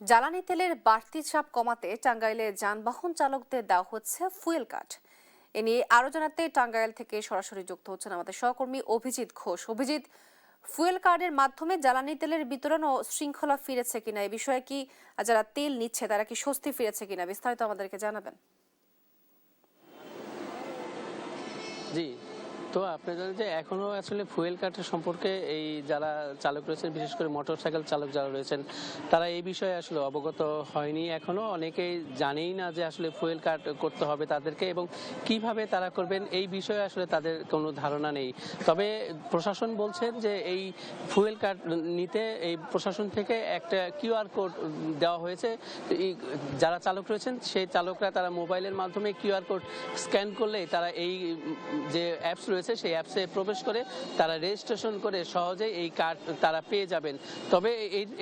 জ্বালানি তেলের বাড়তি চাপ কমাতে টাঙ্গাইলে যানবাহন চালকদের দেওয়া হচ্ছে ফুয়েল কার্ড। এ নিয়ে আরো জানাতে টাঙ্গাইল থেকে সরাসরি যুক্ত হচ্ছেন আমাদের সহকর্মী অভিজিৎ ঘোষ। অভিজিৎ, ফুয়েল কার্ডের মাধ্যমে জ্বালানি তেলের বিতরণ ও শৃঙ্খলা ফিরেছে কিনা, এই বিষয়ে কি যারা তেল নিচ্ছে তারা কি স্বস্তি ফিরেছে কিনা, বিস্তারিত আমাদেরকে জানাবেন। জি, তো আপনি জানেন যে এখনো আসলে ফুয়েল কার্ডের সম্পর্কে এই যারা চালক রয়েছেন, বিশেষ করে মোটরসাইকেল চালক যারা রয়েছেন, তারা এই বিষয়ে আসলে অবগত হয়নি। এখনো অনেকেই জানেই না যে আসলে ফুয়েল কার্ড করতে হবে তাদেরকে এবং কিভাবে তারা করবেন এই বিষয়ে আসলে তাদের কোনো ধারণা নেই। তবে প্রশাসন বলছেন যে এই ফুয়েল কার্ড নিতে এই প্রশাসন থেকে একটা কিউআর কোড দেওয়া হয়েছে। এই যারা চালক রয়েছেন সেই চালকরা তারা মোবাইলের মাধ্যমে কিউআর কোড স্ক্যান করলেই তারা এই যে অ্যাপস রয়েছে সেই অ্যাপসে প্রবেশ করে তারা রেজিস্ট্রেশন করে সহজেই এই কার্ড তারা পেয়ে যাবেন। তবে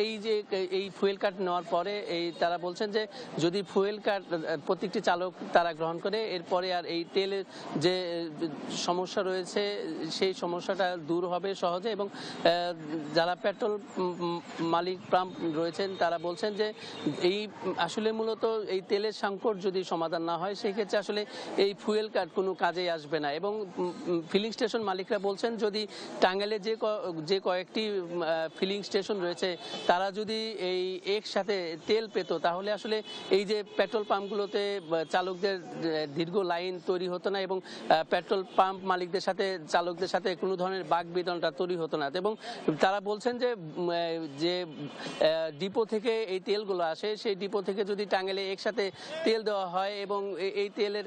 এই যে এই ফুয়েল কার্ড নেওয়ার পরে তারা বলছেন যে যদি ফুয়েল কার্ড প্রত্যেকটি চালক তারা গ্রহণ করে এরপরে আর এই তেলের যে সমস্যা রয়েছে সেই সমস্যাটা দূর হবে সহজে। এবং যারা পেট্রোল মালিক পাম্প রয়েছেন তারা বলছেন যে এই আসলে মূলত এই তেলের সংকট যদি সমাধান না হয় সেক্ষেত্রে আসলে এই ফুয়েল কার্ড কোনো কাজেই আসবে না। এবং ফিলিং স্টেশন মালিকরা বলছেন যদি টাঙ্গাইলে যে কয়েকটি ফিলিং স্টেশন রয়েছে তারা যদি এই একসাথে তেল পেত তাহলে আসলে এই যে পেট্রোল পাম্পগুলোতে চালকদের দীর্ঘ লাইন তৈরি হতো না এবং পেট্রোল পাম্প মালিকদের সাথে চালকদের সাথে কোনো ধরনের বাকবিতণ্ডা তৈরি হতো না। এবং তারা বলছেন যে ডিপো থেকে এই তেলগুলো আসে সেই ডিপো থেকে যদি টাঙ্গাইলে একসাথে তেল দেওয়া হয় এবং এই তেলের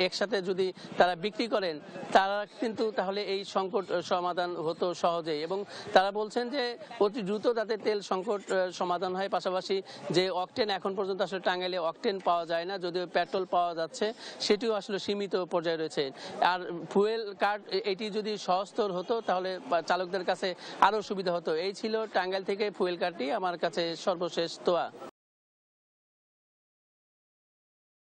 একসাথে যদি তারা বিক্রি করেন তারা কিন্তু তাহলে এই সংকট সমাধান হতো সহজেই। এবং তারা বলছেন যে অতি দ্রুত যাতে তেল সংকট সমাধান হয়, পাশাপাশি যে অকটেন এখন পর্যন্ত আসলে টাঙ্গাইলে অকটেন পাওয়া যায় না, যদিও পেট্রোল পাওয়া যাচ্ছে সেটিও আসলে সীমিত পর্যায়ে রয়েছে। আর ফুয়েল কার্ড এটি যদি সহজতর হতো তাহলে চালকদের কাছে আরও সুবিধা হতো। এই ছিল টাঙ্গাইল থেকে ফুয়েল কার্ডটি আমার কাছে সর্বশেষ তোয়া।